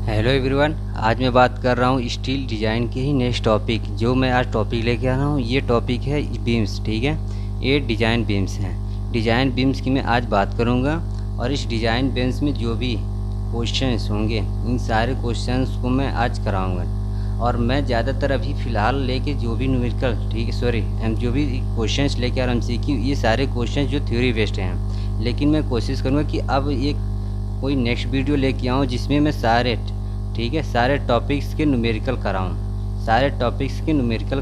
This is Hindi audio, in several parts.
हेलो एवरीवन, आज मैं बात कर रहा हूँ स्टील डिज़ाइन के ही नेक्स्ट टॉपिक। जो मैं आज टॉपिक लेके आ रहा हूँ ये टॉपिक है बीम्स। ठीक है, ये डिज़ाइन बीम्स हैं। डिज़ाइन बीम्स की मैं आज बात करूँगा और इस डिज़ाइन बीम्स में जो भी क्वेश्चंस होंगे इन सारे क्वेश्चंस को मैं आज कराऊँगा। और मैं ज़्यादातर अभी फ़िलहाल लेके जो भी न्यूमेरिकल जो भी क्वेश्चंस लेके आ रहा हूँ MCQ, ये सारे क्वेश्चंस जो थ्योरी बेस्ड हैं। लेकिन मैं कोशिश करूँगा कि अब एक कोई नेक्स्ट वीडियो लेके आऊँ जिसमें मैं सारे टॉपिक्स के न्यूमेरिकल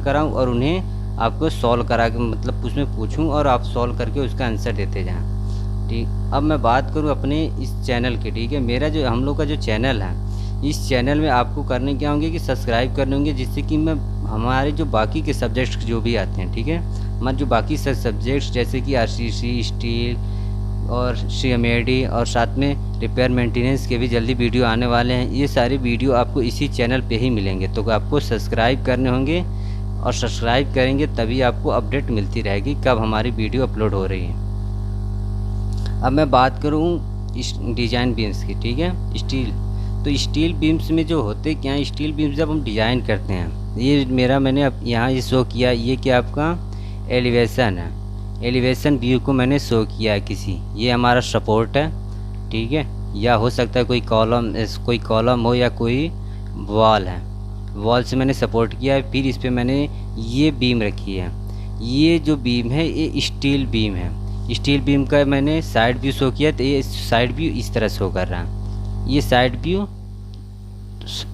कराऊँ और उन्हें आपको सॉल्व करा के मतलब उसमें पूछूं और आप सॉल्व करके उसका आंसर देते जाएं। ठीक, अब मैं बात करूं अपने इस चैनल की। ठीक है, मेरा जो हम लोग का जो चैनल है, इस चैनल में आपको करने क्या होंगे कि सब्सक्राइब करने होंगे, जिससे कि मैं हमारे जो बाकी के सब्जेक्ट्स जो भी आते हैं, ठीक है, हमारे जो बाकी सब्जेक्ट्स जैसे कि RCC, स्टील और CMAD और साथ में रिपेयर मेंटेनेंस के भी जल्दी वीडियो आने वाले हैं। ये सारी वीडियो आपको इसी चैनल पे ही मिलेंगे, तो आपको सब्सक्राइब करने होंगे और सब्सक्राइब करेंगे तभी आपको अपडेट मिलती रहेगी कब हमारी वीडियो अपलोड हो रही है। अब मैं बात करूँ इस डिज़ाइन बीम्स की। ठीक है, स्टील बीम्स में जो होते क्या है, स्टील बीम्स जब हम डिज़ाइन करते हैं, ये मैंने अब यहाँ ये शो किया, ये क्या आपका एलिवेशन है। एलिवेशन व्यू को मैंने शो किया है ये हमारा सपोर्ट है। ठीक है, या हो सकता है कोई कॉलम हो या कोई वॉल है, वॉल से मैंने सपोर्ट किया है। फिर इस पर मैंने ये बीम रखी है। ये जो बीम है ये स्टील बीम है। स्टील बीम का मैंने साइड व्यू शो किया, तो ये साइड व्यू इस तरह शो कर रहा है, ये साइड व्यू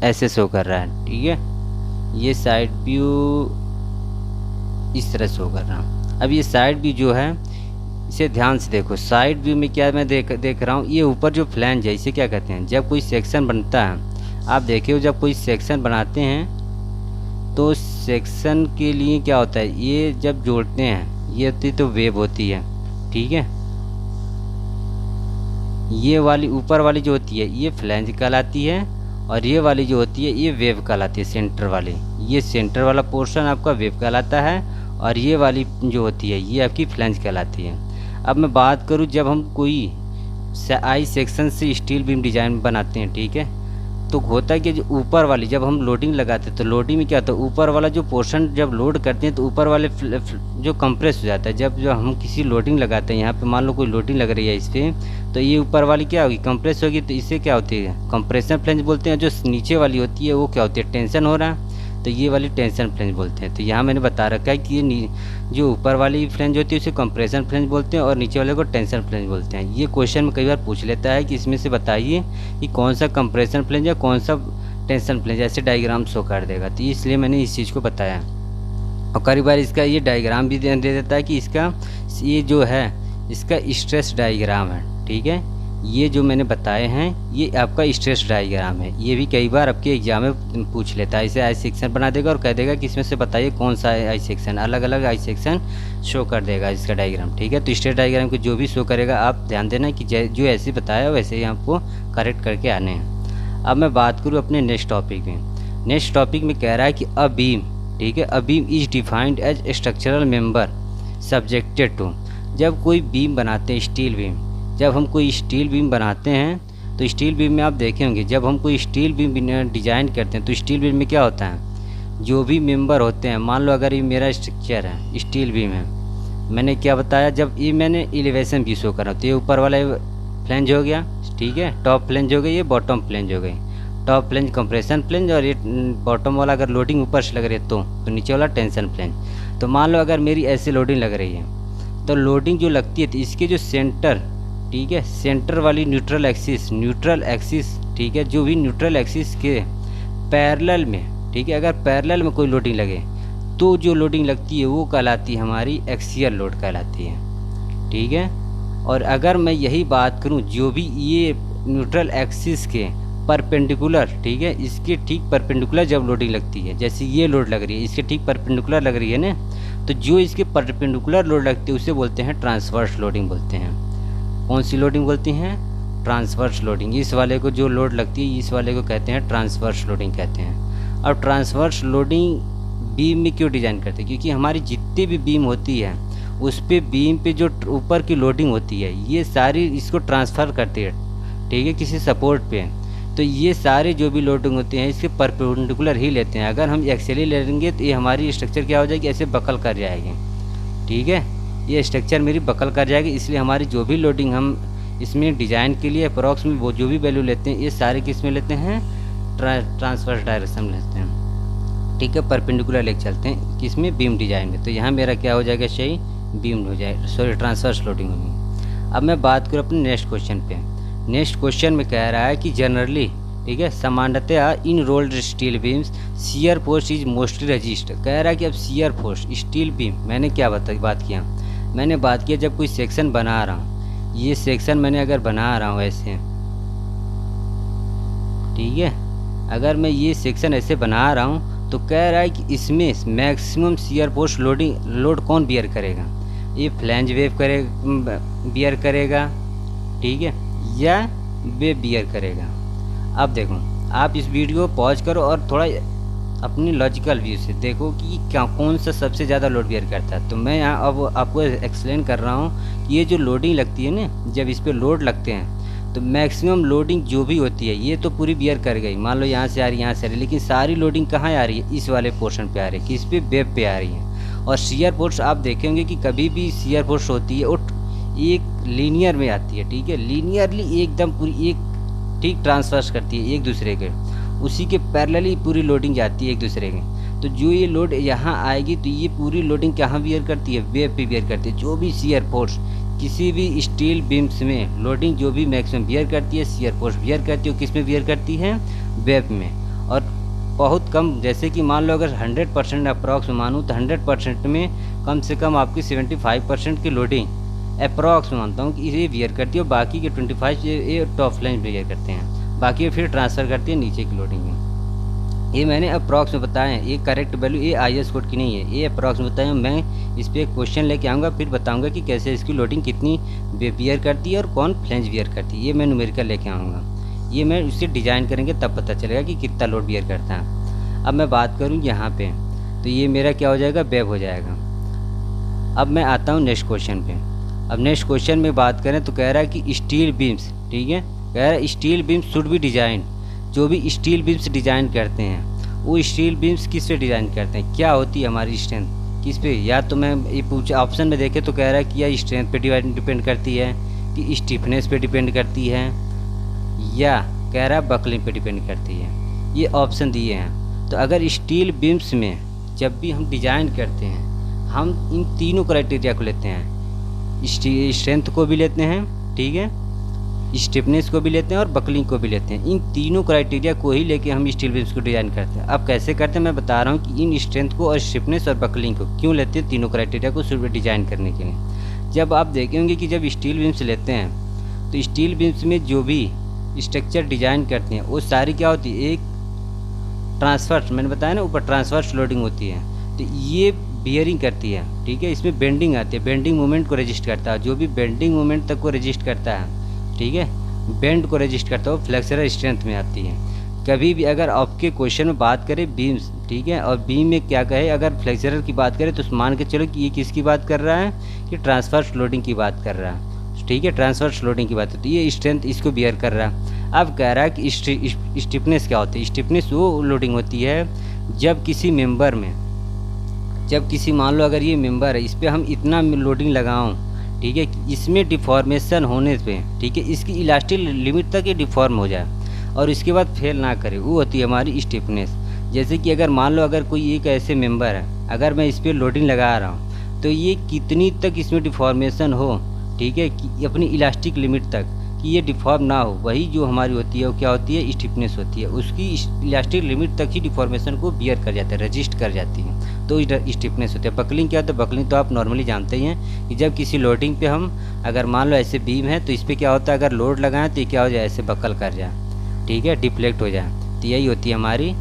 ऐसे शो कर रहा है। ठीक है, ये साइड व्यू इस तरह शो कर रहा है। अब ये साइड व्यू जो है इसे ध्यान से देखो। साइड व्यू में क्या मैं देख रहा हूँ, ये ऊपर जो फ्लैंज है इसे क्या कहते हैं। जब कोई सेक्शन बनता है, आप देखिए जब कोई सेक्शन बनाते हैं तो सेक्शन के लिए क्या होता है, ये जब जोड़ते हैं ये होती तो वेब होती है। ठीक है, ये वाली ऊपर वाली जो होती है ये फ्लैंज कहलाती है और ये वाली जो होती है ये वेब कहलाती है। सेंटर वाली, ये सेंटर वाला पोर्शन आपका वेब कहलाता है और ये वाली जो होती है ये आपकी फ्लैंज कहलाती है। अब मैं बात करूँ, जब हम कोई आई सेक्शन से स्टील बीम डिज़ाइन बनाते हैं, ठीक है, तो होता है कि जो ऊपर वाली जब हम लोडिंग लगाते हैं तो लोडिंग में क्या होता है, ऊपर वाला जो पोर्शन जब लोड करते हैं तो ऊपर वाले जो कंप्रेस हो जाता है। जब हम किसी लोडिंग लगाते हैं, यहाँ पे मान लो कोई लोडिंग लग रही है इस पर, तो ये ऊपर वाली क्या होगी, कंप्रेस होगी, तो इसे क्या होती है, कंप्रेशन फ्लैंज बोलते हैं। जो नीचे वाली होती है वो क्या होती है, टेंशन हो रहा है, तो ये वाली टेंशन फ्लैंज बोलते हैं। तो यहाँ मैंने बता रखा है कि ये जो ऊपर वाली फ्लैंज होती है उसे कंप्रेशन फ्लैंज बोलते हैं और नीचे वाले को टेंशन फ्लैंज बोलते हैं। ये क्वेश्चन में कई बार पूछ लेता है कि इसमें से बताइए कि कौन सा कंप्रेशन फ्लैंज या कौन सा टेंशन फ्लैंज, ऐसे डायग्राम शो कर देगा। तो इसलिए मैंने इस चीज़ को बताया। और कई बार इसका ये डायग्राम भी दे देता है कि इसका ये जो है इसका स्ट्रेस डायग्राम है। ठीक है, ये जो मैंने बताए हैं ये आपका स्ट्रेस डायग्राम है। ये भी कई बार आपके एग्जाम में पूछ लेता है। इसे आई सेक्शन बना देगा और कह देगा कि इसमें से बताइए कौन सा आई सेक्शन, अलग अलग आई सेक्शन शो कर देगा इसका डायग्राम। ठीक है, तो स्ट्रेस डायग्राम को जो भी शो करेगा आप ध्यान देना कि जो ऐसे बताया वैसे ही आपको करेक्ट करके आने हैं। अब मैं बात करूँ अपने नेक्स्ट टॉपिक में। नेक्स्ट टॉपिक में कह रहा है कि अ बीम, ठीक है, a beam is defined as structural member subjected to. जब कोई बीम बनाते हैं स्टील बीम, जब हम कोई स्टील बीम बनाते हैं तो स्टील बीम में आप देखे होंगे जब हम कोई स्टील बीम डिज़ाइन करते हैं तो स्टील बीम में क्या होता है, जो भी मेंबर होते हैं, मान लो अगर ये मेरा स्ट्रक्चर है, स्टील बीम है, मैंने क्या बताया, जब ये मैंने एलिवेशन भी शो करा तो ये ऊपर वाला फ्लैंज हो गया, ठीक है, टॉप फ्लैंज हो गई, ये बॉटम फ्लैंज हो गई। टॉप फ्लैंज कंप्रेशन फ्लैंज और ये बॉटम वाला अगर लोडिंग ऊपर से लग रही है तो नीचे वाला टेंशन फ्लैंज। तो मान लो अगर मेरी ऐसे लोडिंग लग रही है तो लोडिंग जो लगती है तो इसके जो सेंटर, ठीक है, सेंटर वाली न्यूट्रल एक्सिस, ठीक है, जो भी न्यूट्रल एक्सिस के पैरेलल में, ठीक है, अगर पैरेलल में कोई लोडिंग लगे तो जो लोडिंग लगती है वो कहलाती है हमारी एक्सियल लोड कहलाती है। ठीक है, और अगर मैं यही बात करूं, जो भी ये न्यूट्रल एक्सिस के परपेंडिकुलर, ठीक है, इसके ठीक परपेंडिकुलर जब लोडिंग लगती है, जैसे ये लोड लग रही है इसके ठीक परपेंडिकुलर लग रही है ना, तो जो इसके परपेंडिकुलर लोड लगती है उसे बोलते हैं ट्रांसवर्स लोडिंग बोलते हैं। कौन सी लोडिंग बोलती हैं, ट्रांसवर्स लोडिंग। इस वाले को जो लोड लगती है इस वाले को कहते हैं ट्रांसवर्स लोडिंग कहते हैं। अब ट्रांसवर्स लोडिंग बीम में क्यों डिज़ाइन करते हैं, क्योंकि हमारी जितनी भी बीम होती है उस पे बीम पे जो ऊपर की लोडिंग होती है ये सारी इसको ट्रांसफ़र करती है, ठीक है, किसी सपोर्ट पे। तो तो ये सारे जो भी लोडिंग होते हैं इसके परपेंडिकुलर ही लेते हैं। अगर हम एक्सियली लेंगे तो ये हमारी स्ट्रक्चर क्या हो जाएगी, ऐसे बकल कर जाएगी। ठीक है, ये स्ट्रक्चर मेरी बकल कर जाएगी। इसलिए हमारी जो भी लोडिंग हम इसमें डिज़ाइन के लिए अप्रॉक्स में वो जो भी वैल्यू लेते हैं ये सारे किस में लेते हैं, ट्रांसवर्स डायरेक्शन में लेते हैं। ठीक है, परपेंडिकुलर लेके चलते हैं किसमें, बीम डिज़ाइन में। तो यहाँ मेरा क्या हो जाएगा, सही बीम हो जाएगा, सॉरी ट्रांसवर्स लोडिंग होगी। अब मैं बात करूँ अपने नेक्स्ट क्वेश्चन पे। नेक्स्ट क्वेश्चन में कह रहा है कि जनरली, ठीक है, सामान्यतया in rolled steel beams shear force is mostly resist. कह रहा है कि अब शियर फोर्स स्टील बीम, मैंने क्या बात किया, मैंने बात किया जब कोई सेक्शन बना रहा हूँ, ये सेक्शन मैंने अगर बना रहा हूँ ऐसे, ठीक है, अगर मैं ये सेक्शन ऐसे बना रहा हूँ तो कह रहा है कि इसमें मैक्सिमम शियर फोर्स लोड कौन बियर करेगा, ये फ्लैंज वेव बियर करेगा, ठीक है, या वेव बियर करेगा। अब देखो, आप इस वीडियो को पॉज करो और थोड़ा अपनी लॉजिकल व्यू से देखो कि क्या कौन सा सबसे ज़्यादा लोड बियर करता है। तो मैं यहाँ अब आपको एक्सप्लेन कर रहा हूँ कि ये जो लोडिंग लगती है ना, जब इस पर लोड लगते हैं तो मैक्सिमम लोडिंग जो भी होती है ये तो पूरी बियर कर गई, मान लो यहाँ से आ रही है, यहाँ से आ रही है, लेकिन सारी लोडिंग कहाँ आ रही है, इस वाले पोर्शन पे आ रही है, किस पे, वेब पे आ रही है। और शियर फोर्स आप देखेंगे कि कभी भी शियर फोर्स होती है और एक लीनियर में आती है, ठीक है, लीनियरली एकदम पूरी एक ठीक ट्रांसफर करती है एक दूसरे के, उसी के पैरेलली पूरी लोडिंग जाती है एक दूसरे के। तो जो ये लोड यहाँ आएगी तो ये पूरी लोडिंग कहाँ बियर करती है, वेब पे बियर करती है। जो भी शियर फोर्स किसी भी स्टील बीम्स में लोडिंग जो भी मैक्सिमम बियर करती है, शियर फोर्स बियर करती है, किस में बियर करती है, वेब में। और बहुत कम, जैसे कि मान लो अगर 100% अप्रॉक्स मानूँ तो 100% में कम से कम आपकी 75% की लोडिंग अप्रॉक्स मानता हूँ कि ये बियर करती है, और बाकी के 25 ये टॉप लाइन बियर करते हैं, बाकी फिर ट्रांसफ़र करती है नीचे की लोडिंग में। ये मैंने अप्रॉक्स में बताया है, ये करेक्ट वैल्यू ये IS कोड की नहीं है, ये अप्रॉक्स में बताया। मैं इस पर एक क्वेश्चन लेके आऊँगा, फिर बताऊँगा कि कैसे इसकी लोडिंग कितनी बियर करती है और कौन फ्लैंज बियर करती है, ये मैं न्यूमेरिकल लेके आऊँगा। ये मैं उससे डिज़ाइन करेंगे तब पता चलेगा कि कितना लोड बियर करता है। अब मैं बात करूँ यहाँ पर, तो ये मेरा क्या हो जाएगा, वेब हो जाएगा। अब मैं आता हूँ नेक्स्ट क्वेश्चन पर। अब नेक्स्ट क्वेश्चन में बात करें तो कह रहा है कि स्टील बीम्स, ठीक है, कह रहा है steel beams should be design. जो भी स्टील बीम्स डिज़ाइन करते हैं वो स्टील बीम्स किस पे डिज़ाइन करते हैं, क्या होती है हमारी स्ट्रेंथ किस पे, या तो मैं ये पूछा ऑप्शन में देखे तो कह रहा है कि या स्ट्रेंथ पे डिपेंड करती है, कि स्टिफनेस पे डिपेंड करती है, या कह रहा है बकलिंग पे डिपेंड करती है। ये ऑप्शन दिए हैं। तो अगर स्टील बीम्स में जब भी हम डिज़ाइन करते हैं हम इन तीनों क्राइटेरिया को लेते हैं, स्ट्रेंथ को भी लेते हैं, ठीक है, स्टिफनेस को भी लेते हैं और बकलिंग को भी लेते हैं। इन तीनों क्राइटेरिया को ही लेके हम स्टील बीम्स को डिज़ाइन करते हैं। अब कैसे करते हैं मैं बता रहा हूँ कि इन स्ट्रेंथ को और स्टिफनेस और बकलिंग को क्यों लेते हैं, तीनों क्राइटेरिया को सिर्फ डिज़ाइन करने के लिए। जब आप देखेंगे कि जब स्टील बीम्स लेते हैं तो स्टील बीम्स में जो भी स्ट्रक्चर डिज़ाइन करते हैं वो सारी क्या होती है, एक ट्रांसफर, मैंने बताया ना ऊपर ट्रांसफर लोडिंग होती है, तो ये बियरिंग करती है, ठीक है, इसमें बेंडिंग आती है, बेंडिंग मोमेंट को रजिस्ट करता है। जो भी बेंडिंग मोमेंट तक को रजिस्ट करता है, ठीक है, बेंड को रजिस्ट करता है, वो फ्लेक्सरल स्ट्रेंथ में आती है। कभी भी अगर आपके क्वेश्चन में बात करें बीम्स, ठीक है, और बीम में क्या कहे, अगर फ्लेक्सरल की बात करें तो मान के चलो कि ये किसकी बात कर रहा है, कि ट्रांसफर लोडिंग की बात कर रहा है, ठीक है, ट्रांसफर लोडिंग की बात है, तो ये स्ट्रेंथ इसको बियर कर रहा है। अब कह रहा है कि स्टिफनेस क्या होती है, स्टिफनेस वो लोडिंग होती है जब किसी मेंबर में, जब किसी मान लो अगर ये मेंबर है इस पर हम इतना लोडिंग लगाऊं, ठीक है, इसमें डिफॉर्मेशन होने पे, ठीक है, इसकी इलास्टिक लिमिट तक ये डिफॉर्म हो जाए और इसके बाद फेल ना करे, वो होती है हमारी स्टिफनेस। जैसे कि अगर मान लो अगर कोई एक ऐसे मेंबर है, अगर मैं इस पर लोडिंग लगा रहा हूँ तो ये कितनी तक इसमें डिफॉर्मेशन हो, ठीक है, कि अपनी इलास्टिक लिमिट तक कि ये डिफॉर्म ना हो, वही जो हमारी होती है वो क्या होती है, स्टिफनेस होती है। उसकी इलास्टिक लिमिट तक ही डिफॉर्मेशन को बियर कर जाता है, रजिस्ट कर जाती है, तो स्टिफनेस होती है। बकलिंग क्या होता है, बकलिंग तो आप नॉर्मली जानते ही हैं कि जब किसी लोडिंग पे हम अगर मान लो ऐसे बीम है तो इस पर क्या होता है, अगर लोड लगाएं तो ये क्या हो जाए, ऐसे बकल कर जाए, ठीक है, डिफ्लेक्ट हो जाए, तो यही होती है हमारी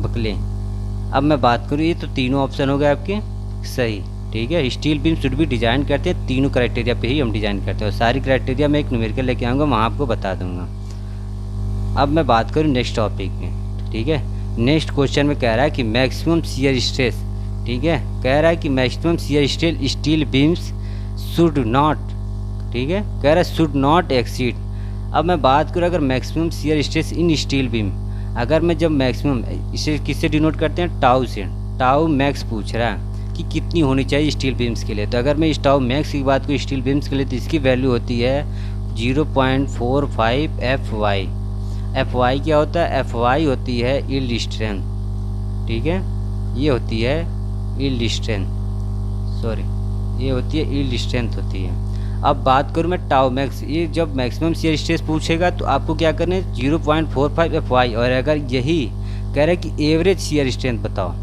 बकलिंग। अब मैं बात करूँ, ये तो तीनों ऑप्शन हो गए आपके सही, ठीक है। स्टील बीम शुड भी डिज़ाइन करते हैं, तीनों क्राइटेरिया पे ही हम डिज़ाइन करते हैं, और सारी क्राइटेरिया मैं एक न्यूमेरिकल लेके आऊँगा, वहाँ आपको बता दूँगा। अब मैं बात करूँ नेक्स्ट टॉपिक में, ठीक है। नेक्स्ट क्वेश्चन में कह रहा है कि मैक्सिमम शियर स्ट्रेस, ठीक है, कह रहा है कि maximum shear stress steel beams should not, ठीक है, कह रहा है शुड नॉट एक्सीड अब मैं बात करूँ अगर maximum shear stress in steel beam, अगर मैं जब मैक्सिमम, इसे किससे डिनोट करते हैं, टाउ से, टाउ मैक्स पूछ रहा है कि कितनी होनी चाहिए स्टील बीम्स के लिए। तो अगर मैं इस टाउ मैक्स की बात करूँ स्टील बीम्स के लिए तो इसकी वैल्यू होती है 0.45 FY। FY क्या होता है, FY होती है यील्ड स्ट्रेंथ, ठीक है, ये होती है यील्ड स्ट्रेंथ, सॉरी ये होती है यील्ड स्ट्रेंथ होती है। अब बात करूँ मैं टाउ मैक्स, ये जब मैक्सिमम शियर स्ट्रेस पूछेगा तो आपको क्या करना है 0.45 FY, और अगर यही कह रहा है कि एवरेज शियर स्ट्रेंथ बताओ,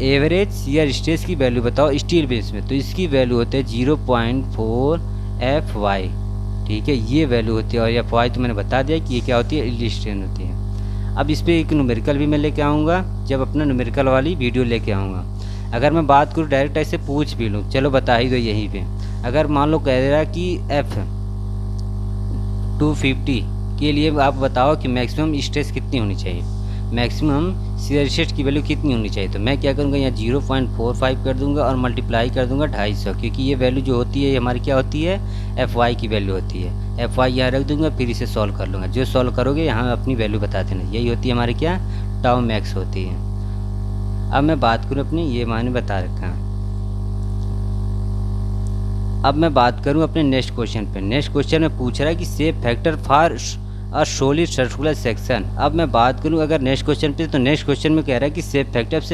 एवरेज शियर स्ट्रेस की वैल्यू बताओ स्टील बेस में, तो इसकी वैल्यू होती है 0.4 FY, ठीक है, ये वैल्यू होती है। और FY तो मैंने बता दिया कि ये क्या होती है, यील्ड स्ट्रेंथ होती है। अब इस पर एक न्यूमेरिकल भी मैं लेके आऊँगा जब अपना न्यूमेरिकल वाली वीडियो लेके आऊँगा। अगर मैं बात करूँ डायरेक्ट ऐसे पूछ भी लूँ, चलो बता ही दो यहीं पे, अगर मान लो कह रहा कि F250 के लिए आप बताओ कि मैक्सिमम स्ट्रेस कितनी होनी चाहिए, मैक्सिमम शियर स्ट्रेस की वैल्यू कितनी होनी चाहिए, तो मैं क्या करूँगा यहाँ 0.45 कर दूंगा और मल्टीप्लाई कर दूंगा 250, क्योंकि ये वैल्यू जो होती है हमारी क्या होती है, FY की वैल्यू होती है। FY यहाँ रख दूंगा, फिर इसे सॉल्व कर लूँगा, जो सॉल्व करोगे यहाँ अपनी वैल्यू बता देना, यही होती है हमारी क्या, टाउ मैक्स होती है। अब मैं बात करूँ अपनी, ये मैंने बता रखा है। अब मैं बात करूं अपने नेक्स्ट क्वेश्चन पे। नेक्स्ट क्वेश्चन में पूछ रहा है कि shape factor for a solid circular section. अब मैं बात करूं अगर नेक्स्ट क्वेश्चन पे, तो नेक्स्ट क्वेश्चन में कह रहा है कि शेप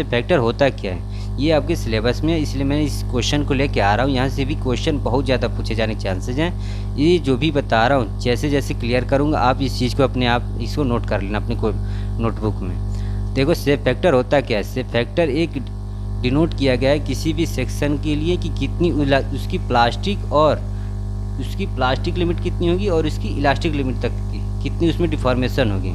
फैक्टर होता क्या है, ये आपके सिलेबस में, इसलिए मैं इस क्वेश्चन को लेके आ रहा हूँ। यहाँ से भी क्वेश्चन बहुत ज़्यादा पूछे जाने के चांसेज हैं। ये जो भी बता रहा हूँ जैसे जैसे क्लियर करूँगा आप इस चीज़ को अपने आप इसको नोट कर लेना अपने को नोटबुक में। देखो शेप फैक्टर होता क्या है, शेप फैक्टर एक डिनोट किया गया है किसी भी सेक्शन के लिए कि कितनी उसकी प्लास्टिक और उसकी प्लास्टिक लिमिट कितनी होगी और उसकी इलास्टिक लिमिट तक की कितनी उसमें डिफॉर्मेशन होगी।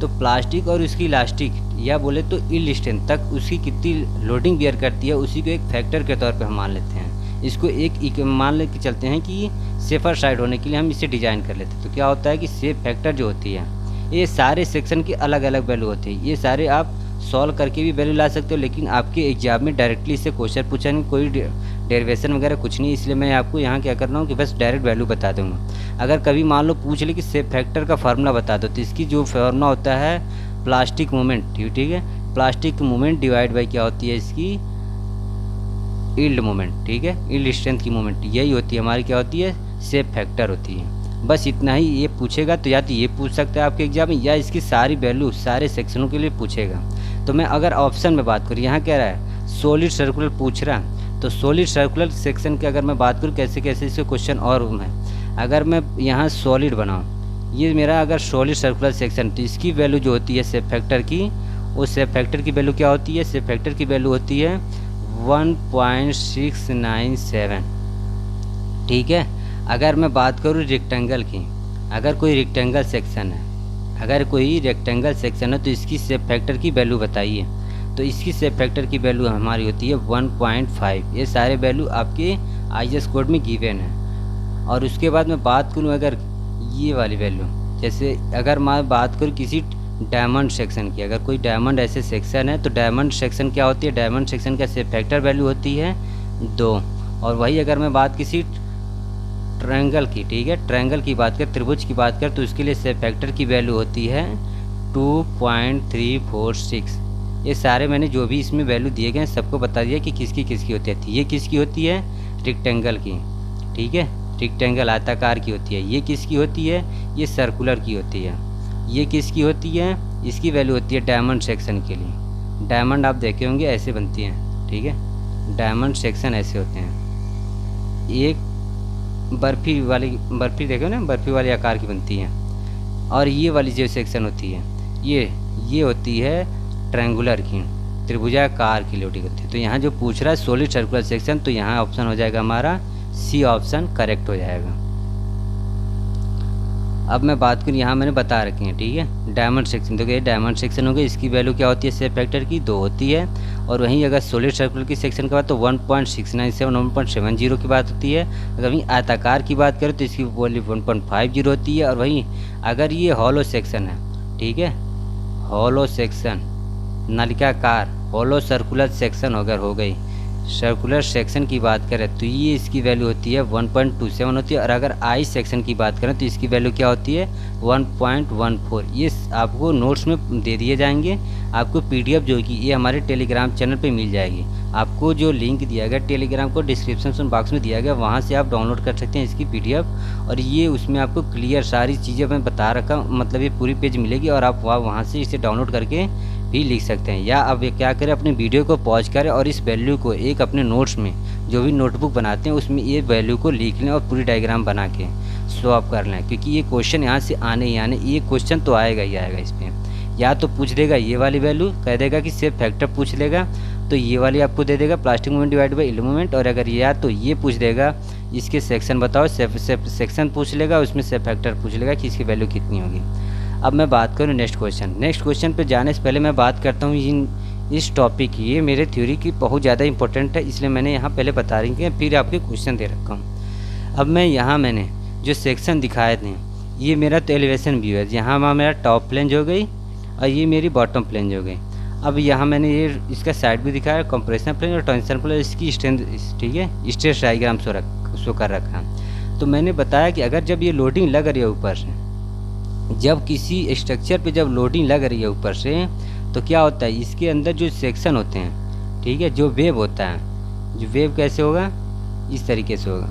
तो प्लास्टिक और उसकी इलास्टिक या बोले तो यील्ड स्ट्रेंथ तक उसकी कितनी लोडिंग बियर करती है, उसी को एक फैक्टर के तौर पे हम मान लेते हैं। इसको एक मान लेके चलते हैं कि सेफर साइड होने के लिए हम इसे डिज़ाइन कर लेते हैं। तो क्या होता है कि शेप फैक्टर जो होती है ये सारे सेक्शन की अलग अलग वैल्यू होती है। ये सारे आप सॉल्व करके भी वैल्यू ला सकते हो, लेकिन आपके एग्जाम में डायरेक्टली इससे क्वेश्चन पूछा नहीं, कोई डेरिवेशन वगैरह कुछ नहीं, इसलिए मैं आपको यहाँ क्या कर रहा हूँ कि बस डायरेक्ट वैल्यू बता दूँगा। अगर कभी मान लो पूछ ले कि शेप फैक्टर का फार्मूला बता दो, तो इसकी जो फार्मूला होता है प्लास्टिक मोमेंट, ठीक है, प्लास्टिक मोमेंट डिवाइड बाई क्या होती है इसकी यील्ड मोमेंट, ठीक है, यील्ड स्ट्रेंथ की मोमेंट, यही होती है हमारी क्या होती है, शेप फैक्टर होती है। बस इतना ही ये पूछेगा, तो या तो ये पूछ सकता है आपके एग्जाम में या इसकी सारी वैल्यू सारे सेक्शनों के लिए पूछेगा। तो मैं अगर ऑप्शन में बात करूँ, यहाँ कह रहा है सॉलिड सर्कुलर पूछ रहा है, तो सॉलिड सर्कुलर सेक्शन की अगर मैं बात करूँ कैसे कैसे इसके क्वेश्चन और है, अगर मैं यहाँ सॉलिड बनाऊँ, ये मेरा अगर सॉलिड सर्कुलर सेक्शन, तो इसकी वैल्यू जो होती है शेप फैक्टर की, उस शेप फैक्टर की वैल्यू क्या होती है, शेप फैक्टर की वैल्यू होती है 1.697, ठीक है। अगर मैं बात करूँ रेक्टेंगल की, अगर कोई रेक्टेंगल सेक्शन है, अगर कोई रेक्टेंगल सेक्शन है तो इसकी शेप फैक्टर की वैल्यू बताइए, तो इसकी शेप फैक्टर की वैल्यू हमारी होती है 1.5। ये सारे वैल्यू आपके IAS कोड में गिवन है। और उसके बाद मैं बात करूँ अगर ये वाली वैल्यू, जैसे अगर मैं बात करूँ किसी डायमंड सेक्शन की, अगर कोई डायमंड ऐसे सेक्शन है तो डायमंड सेक्शन क्या होती है, डायमंड सेक्शन का शेप फैक्टर वैल्यू होती है 2। और वही अगर मैं बात किसी ट्रायंगल की, ठीक है, ट्रायंगल की बात कर, त्रिभुज की बात कर, तो उसके लिए शेप फैक्टर की वैल्यू होती है 2.346। ये सारे मैंने जो भी इसमें वैल्यू दिए गए हैं सबको बता दिया कि किसकी किसकी होती है। ये किसकी होती है, रेक्टेंगल की, ठीक है, रेक्टेंगल आयताकार की होती है। ये किसकी होती है, ये सर्कुलर की होती है। ये किसकी होती है, इसकी वैल्यू होती है डायमंड सेक्शन के लिए। डायमंड आप देखे होंगे ऐसे बनती हैं, ठीक है, डायमंड सेक्शन ऐसे होते हैं। एक बर्फ़ी बर्फ़ी देखो ना, बर्फ़ी वाले आकार की बनती है। और ये वाली जो सेक्शन होती है ये होती है ट्रायंगुलर की, त्रिभुजाकार की लोडिंग होती है। तो यहाँ जो पूछ रहा है सॉलिड सर्कुलर सेक्शन, तो यहाँ ऑप्शन हो जाएगा हमारा सी ऑप्शन करेक्ट हो जाएगा। अब मैं बात करूँ, यहाँ मैंने बता रखी है, ठीक है, डायमंड सेक्शन, तो ये डायमंड सेक्शन हो गया, इसकी वैल्यू क्या होती है शेप फैक्टर की 2 होती है। और वहीं अगर सॉलिड सर्कुलर की सेक्शन की बात तो 1.697 1.70 की बात होती है। अगर वहीं आयताकार की बात करें तो इसकी वैल्यू 1.50 होती है। और वहीं अगर ये हॉलो सेक्शन है, ठीक है, हॉलो सेक्शन, नलिकाकार हॉलो सर्कुलर सेक्शन अगर हो गई सर्कुलर सेक्शन की बात करें तो ये इसकी वैल्यू होती है 1.27 होती है, और अगर आई सेक्शन की बात करें तो इसकी वैल्यू क्या होती है 1.14। ये आपको नोट्स में दे दिए जाएंगे। आपको पीडीएफ जो कि ये हमारे टेलीग्राम चैनल पे मिल जाएगी। आपको जो लिंक दिया गया टेलीग्राम को डिस्क्रिप्शन बॉक्स में दिया गया, वहाँ से आप डाउनलोड कर सकते हैं इसकी पीडीएफ। और ये उसमें आपको क्लियर सारी चीज़ें मैं बता रखा, मतलब ये पूरी पेज मिलेगी और आप वहाँ से इसे डाउनलोड करके भी लिख सकते हैं। या अब क्या करें, अपने वीडियो को पॉज करें और इस वैल्यू को एक अपने नोट्स में जो भी नोटबुक बनाते हैं उसमें ये वैल्यू को लिख लें और पूरी डायग्राम बना के शो अप कर लें, क्योंकि ये क्वेश्चन यहाँ से आने ही आने, ये क्वेश्चन तो आएगा ही आएगा। इस पर या तो पूछ देगा ये वाली वैल्यू, कह देगा कि सेफ फैक्टर पूछ लेगा तो ये वाली आपको दे देगा plastic movement divide by yield movement, और अगर या तो ये पूछ देगा इसके सेक्शन बताओ, सेक्शन पूछ लेगा, उसमें सेफ फैक्टर पूछ लेगा कि इसकी वैल्यू कितनी होगी। अब मैं बात करूँ नेक्स्ट क्वेश्चन पे जाने से पहले मैं बात करता हूँ इस टॉपिक की, ये मेरे थ्योरी की बहुत ज़्यादा इंपॉर्टेंट है, इसलिए मैंने यहाँ पहले बता रही है, फिर आपके क्वेश्चन दे रखा हूँ। अब मैं यहाँ मैंने जो सेक्शन दिखाए थे, ये मेरा तो एलिवेशन व्यू है, यहाँ मेरा टॉप प्लेंज हो गई और ये मेरी बॉटम प्लेंज हो गई। अब यहाँ मैंने ये इसका साइड भी दिखाया, कंप्रेशन प्लेन और टेंशन प्लेन, इसकी स्ट्रेंथ, ठीक है, स्ट्रेस डायग्राम शो कर रखा। तो मैंने बताया कि अगर जब ये लोडिंग लग रही है ऊपर से, जब किसी स्ट्रक्चर पे जब लोडिंग लग रही है ऊपर से, तो क्या होता है इसके अंदर जो सेक्शन होते हैं, ठीक है, जो वेव होता है, जो वेव कैसे होगा, इस तरीके से होगा,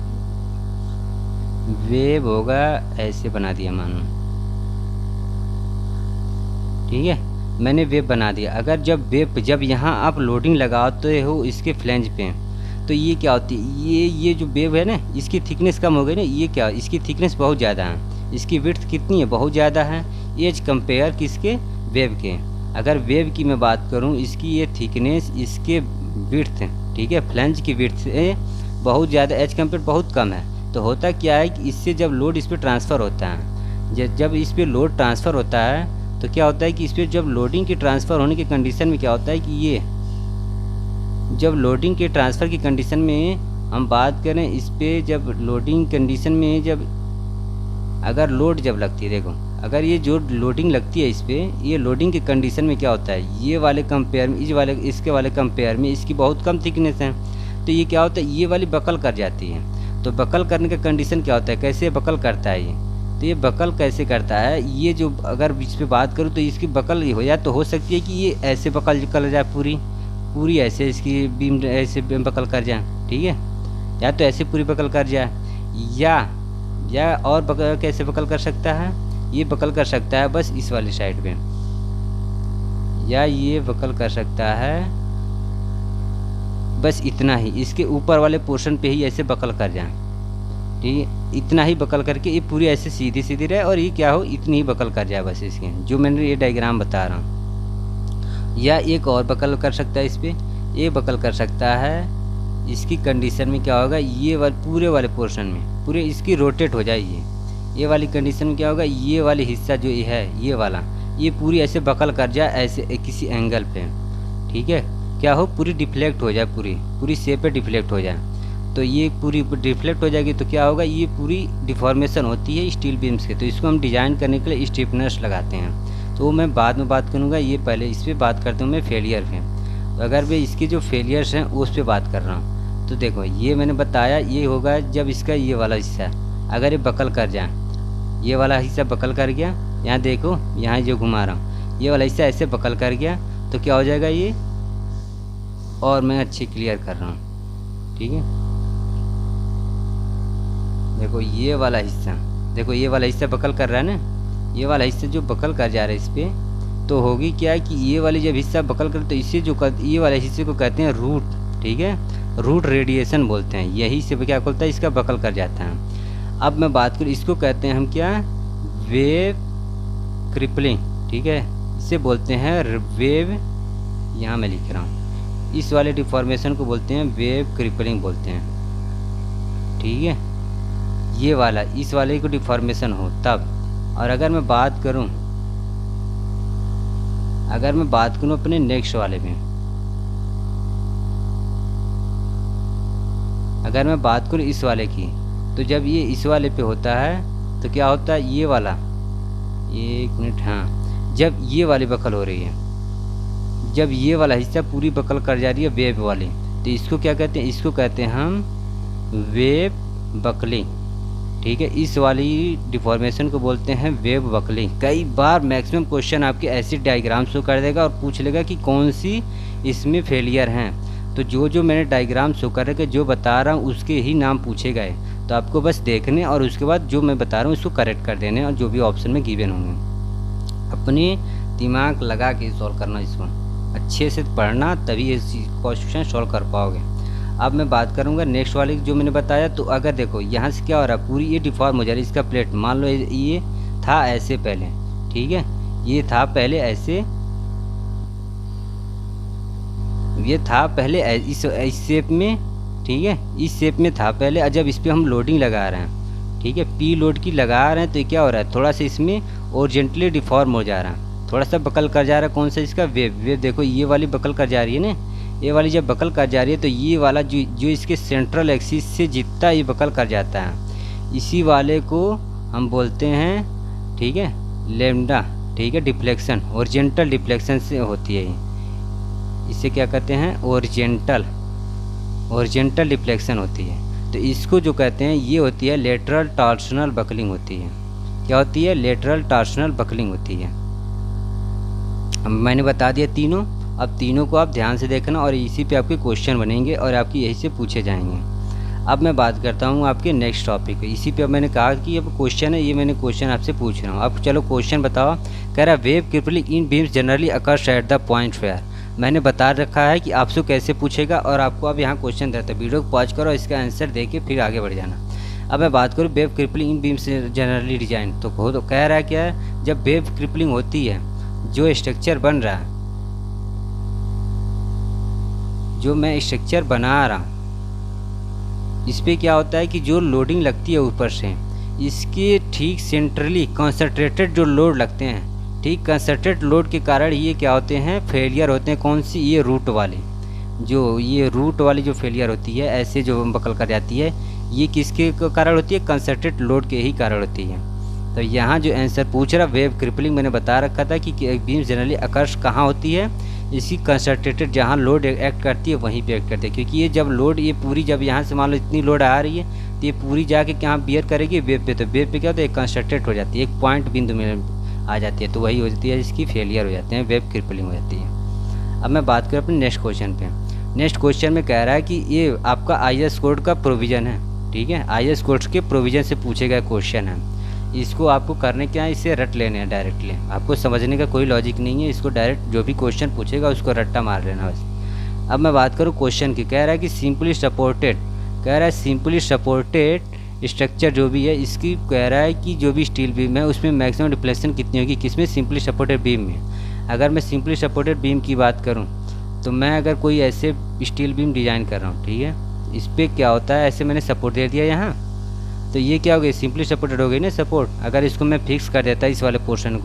वेव होगा ऐसे बना दिया मानो, ठीक है, मैंने वेव बना दिया। अगर जब यहाँ आप लोडिंग लगाते हो इसके फ्लैंज पे, तो ये क्या होती है, ये जो वेव है ना, इसकी थिकनेस कम हो गई ना, ये क्या, इसकी थिकनेस बहुत ज़्यादा है, इसकी विड्थ कितनी है, बहुत ज़्यादा है, एज कंपेयर किसके, वेव के। अगर वेव की मैं बात करूँ, इसकी ये थिकनेस, इसके विड्थ, ठीक है, फ्लैंज की विड्थ से बहुत ज़्यादा, एज कंपेयर बहुत कम है। तो होता क्या है कि इससे जब लोड इस पर ट्रांसफ़र होता है, जब इस पर लोड ट्रांसफ़र होता है, तो क्या होता है कि इस पर जब लोडिंग की ट्रांसफ़र होने की कंडीशन में क्या होता है कि ये जब लोडिंग के ट्रांसफ़र की कंडीशन में हम बात करें, इस पर जब लोडिंग कंडीशन में जब अगर लोड जब लगती है, देखो अगर ये जो लोडिंग लगती है इस पर, ये लोडिंग की कंडीशन में क्या होता है, ये वाले कंपेयर में इसके वाले कंपेयर में इसकी बहुत कम थिकनेस है, तो ये क्या होता है, ये वाली बकल कर जाती है। तो बकल करने का कंडीशन क्या होता है, कैसे बकल करता है ये, तो ये बकल कैसे करता है, ये जो अगर इस पर बात करूँ तो इसकी बकल हो जाए, तो हो सकती है कि ये ऐसे बकल कर जाए, पूरी ऐसे इसकी बीम ऐसे बकल कर जाए, ठीक है, या तो ऐसे पूरी बकल कर जाए, या और कैसे बकल कर सकता है, ये बकल कर सकता है बस इस वाली साइड पे, या ये बकल कर सकता है बस इतना ही, इसके ऊपर वाले पोर्शन पे ही ऐसे बकल कर जाए, ठीक है, इतना ही बकल करके ये पूरी ऐसे सीधी रहे, और ये क्या हो, इतनी ही बकल कर जाए बस इसके, जो मैंने ये डायग्राम बता रहा हूँ। या एक और बकल कर सकता है इस पर, ये बकल कर सकता है, इसकी कंडीशन में क्या होगा, ये वाले पूरे वाले पोर्शन में पूरे इसकी रोटेट हो जाए, ये वाली कंडीशन में क्या होगा, ये वाली हिस्सा जो ये है, ये वाला, ये पूरी ऐसे बकल कर जाए ऐसे किसी एंगल पे, ठीक है, क्या हो, पूरी डिफ्लेक्ट हो जाए, पूरी शेप पे डिफ्लेक्ट हो जाए। तो ये पूरी डिफ्लेक्ट हो जाएगी तो क्या होगा, ये पूरी डिफॉर्मेशन होती है स्टील बीम्स के, तो इसको हम डिज़ाइन करने के लिए स्टिफनेस लगाते हैं, तो वो मैं बाद में बात करूँगा। ये पहले इस पर बात करता हूँ मैं फेलियर पे। तो अगर मैं इसकी जो फेलियर्स हैं उस पर बात कर रहा हूँ, तो देखो ये मैंने बताया, ये होगा जब इसका ये वाला हिस्सा अगर ये बकल कर जाए, ये वाला हिस्सा बकल कर गया, यहाँ देखो यहाँ जो घुमा रहा हूँ, ये वाला हिस्सा ऐसे बकल कर गया, तो क्या हो जाएगा ये, और मैं अच्छी क्लियर कर रहा हूँ, ठीक है, देखो ये वाला हिस्सा, देखो ये वाला हिस्सा बकल कर रहा है ना, ये वाला हिस्सा जो बकल कर जा रहा है इस पर, तो होगी क्या कि ये वाली जब हिस्सा बकल कर, तो इसे जो ये वाले हिस्से को कहते हैं रूट, ठीक है, रूट रेडिएशन बोलते हैं, यही से क्या बोलता है, इसका बकल कर जाता है। अब मैं बात करूँ, इसको कहते हैं हम क्या, वेव क्रिपलिंग, ठीक है, इसे बोलते हैं वेव, यहाँ मैं लिख रहा हूँ, इस वाले डिफॉर्मेशन को बोलते हैं वेव क्रिपलिंग बोलते हैं, ठीक है, ये वाला इस वाले को डिफॉर्मेशन हो तब। और अगर मैं बात करूं अपने नेक्स्ट वाले में, अगर मैं बात करूं इस वाले की, तो जब ये इस वाले पे होता है तो क्या होता है, ये वाला, एक मिनट, हाँ, जब ये वाली बकल हो रही है, जब ये वाला हिस्सा पूरी बकल कर जा रही है वेव वाली, तो इसको क्या कहते हैं, इसको कहते हैं हम वेव बकलिंग। ठीक है, इस वाली डिफॉर्मेशन को बोलते हैं वेव बकलिंग। कई बार मैक्सिमम क्वेश्चन आपके ऐसी डायग्राम शो कर देगा और पूछ लेगा कि कौन सी इसमें फेलियर हैं। तो जो मैंने डायग्राम शो कर रखे, जो बता रहा हूँ उसके ही नाम पूछे गए। तो आपको बस देखने और उसके बाद जो मैं बता रहा हूँ उसको करेक्ट कर देने, और जो भी ऑप्शन में गिवन होंगे अपने दिमाग लगा के सॉल्व करना, इसको अच्छे से पढ़ना, तभी ये क्वेश्चन सॉल्व कर पाओगे। अब मैं बात करूंगा नेक्स्ट वाली जो मैंने बताया। तो अगर देखो यहाँ से क्या हो रहा है, पूरी ये डिफॉर्म हो जा रही है इसका प्लेट। मान लो ये था ऐसे पहले, ठीक है, ये था पहले ऐसे, ये था पहले इस शेप में, ठीक है, इस शेप में था पहले। और जब इस पर हम लोडिंग लगा रहे हैं, ठीक है, पी लोड की लगा रहे हैं, तो क्या हो रहा है, थोड़ा सा इसमें ओरिजेंटली डिफॉर्म हो जा रहा है, थोड़ा सा बकल कर जा रहा है। कौन सा, इसका वेव देखो, ये वाली बकल कर जा रही है ना, ये वाली जब बकल कर जा रही है तो ये वाला जो इसके सेंट्रल एक्सिस से जितना ये बकल कर जाता है, इसी वाले को हम बोलते हैं, ठीक है, लैम्डा, ठीक है, डिफ्लेक्शन, ओरिजेंटल डिफ्लेक्शन से होती है। इसे क्या कहते हैं, ओरिजेंटल डिफ्लेक्शन होती है। तो इसको जो कहते हैं ये होती है लेटरल टॉर्सनल बकलिंग होती है। क्या होती है, लेटरल टॉर्सनल बकलिंग होती है। अब मैंने बता दिया तीनों, अब तीनों को आप ध्यान से देखना और इसी पे आपके क्वेश्चन बनेंगे और आपके यही से पूछे जाएंगे। अब मैं बात करता हूँ आपके नेक्स्ट टॉपिक पे। इसी पे अब मैंने कहा कि अब क्वेश्चन है, ये मैंने क्वेश्चन आपसे पूछ रहा हूँ। अब चलो क्वेश्चन बताओ। कह रहा web crippling in beams generally occurs at the point where. मैंने बता रखा है कि आपसे कैसे पूछेगा और आपको अब यहाँ क्वेश्चन देता है। वीडियो को पॉज करो और इसका आंसर दे के फिर आगे बढ़ जाना। अब मैं बात करूँ wave crippling in beams generally design, तो कह रहा है क्या है, जब वेव क्रिपलिंग होती है, जो स्ट्रक्चर बन रहा है, जो मैं स्ट्रक्चर बना रहा हूँ, इस पर क्या होता है कि जो लोडिंग लगती है ऊपर से, इसके ठीक सेंट्रली कंसंट्रेटेड जो लोड लगते हैं, ठीक कंसंट्रेटेड लोड के कारण ये क्या होते हैं, फेलियर होते हैं। कौन सी, ये रूट वाली, जो ये रूट वाली जो फेलियर होती है, ऐसे जो बकल कर जाती है, ये किसके कारण होती है, कंसंट्रेटेड लोड के ही कारण होती है। तो यहाँ जो आंसर पूछ रहा वेव क्रिपलिंग, मैंने बता रखा था कि बीम्स जनरली अकर्स कहाँ होती है, इसकी कंसंट्रेटेड जहाँ लोड एक्ट करती है वहीं पे एक्ट करती है। क्योंकि ये जब लोड, ये पूरी जब यहाँ से मान लो इतनी लोड आ रही है, तो ये पूरी जाके क्या बियर करेगी वेव पे। तो वेव पे क्या होता है, कंसंट्रेट हो जाती है, एक पॉइंट बिंदु में आ जाती है, तो वही हो जाती है, इसकी फेलियर हो जाते हैं, वेव क्रिपलिंग हो जाती है। अब मैं बात करूँ अपने नेक्स्ट क्वेश्चन पे। नेक्स्ट क्वेश्चन में कह रहा है कि ये आपका IS कोड का प्रोविज़न है, ठीक है, IS कोड के प्रोविज़न से पूछे गए क्वेश्चन है। इसको आपको करने क्या है, इसे रट लेने हैं डायरेक्टली, आपको समझने का कोई लॉजिक नहीं है। इसको डायरेक्ट जो भी क्वेश्चन पूछेगा उसको रट्टा मार लेना बस। अब मैं बात करूँ क्वेश्चन की। कह रहा है कि सिंपली सपोर्टेड, कह रहा है सिंपली सपोर्टेड स्ट्रक्चर जो भी है, इसकी कह रहा है कि जो भी स्टील बीम है उसमें मैक्सिमम डिफ्लेक्शन कितनी होगी, किसमें, सिंपली सपोर्टेड बीम में। अगर मैं सिंपली सपोर्टेड बीम की बात करूँ, तो मैं अगर कोई ऐसे स्टील बीम डिज़ाइन कर रहा हूँ, ठीक है, इस पर क्या होता है, ऐसे मैंने सपोर्ट दे दिया यहाँ, तो ये क्या हो गई, सिंपली सपोर्टेड हो गई ना सपोर्ट। अगर इसको मैं फिक्स कर देता, इस वाले पोर्शन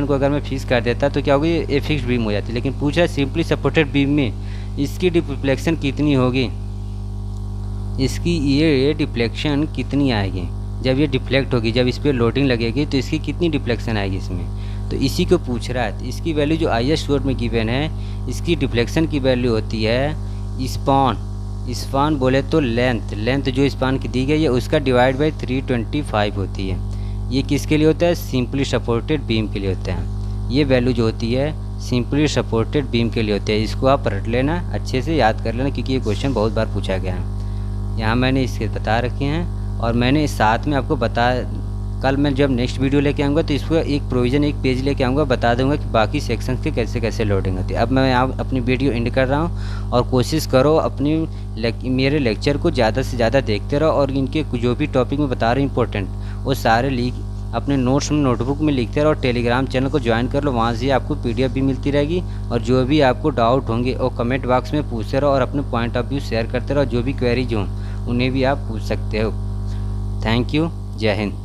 को अगर मैं फिक्स कर देता, तो क्या होगी, ये फिक्स बीम हो जाती। लेकिन पूछा है सिंपली सपोर्टेड बीम में इसकी डिफ्लेक्शन कितनी होगी, इसकी ये डिफ्लेक्शन कितनी आएगी, जब ये डिफ्लेक्ट होगी, जब इस पर लोडिंग लगेगी तो इसकी कितनी डिफ्लेक्शन आएगी इसमें। तो इसी को पूछ रहा है। इसकी वैल्यू जो IS कोड में गिवन है, इसकी डिफ्लेक्शन की वैल्यू होती है स्पान बोले तो लेंथ जो स्पान की दी गई है उसका डिवाइड बाई 325 होती है। ये किसके लिए होता है, सिंपली सपोर्टेड बीम के लिए होता है। ये वैल्यू जो होती है सिंपली सपोर्टेड बीम के लिए होती है। इसको आप रट लेना, अच्छे से याद कर लेना, क्योंकि ये क्वेश्चन बहुत बार पूछा गया है। यहाँ मैंने इसके बता रखे हैं और मैंने साथ में आपको कल मैं जब नेक्स्ट वीडियो लेके आऊँगा तो इसको एक प्रोविज़न, एक पेज लेके आऊँगा, बता दूंगा कि बाकी सेक्शन के कैसे कैसे लोडिंग होती है। अब मैं यहाँ अपनी वीडियो एंड कर रहा हूँ और कोशिश करो मेरे लेक्चर को ज़्यादा से ज़्यादा देखते रहो और इनके जो भी टॉपिक में बता रहे इंपॉर्टेंट वो सारे अपने नोट्स में नोटबुक में लिखते रहो। टेलीग्राम चैनल को ज्वाइन कर लो, वहाँ से आपको PDF भी मिलती रहेगी और जो भी आपको डाउट होंगे वो कमेंट बॉक्स में पूछते रहो और अपने पॉइंट ऑफ व्यू शेयर करते रहो। जो भी क्वेरीज हों उन्हें भी आप पूछ सकते हो। थैंक यू, जय हिंद।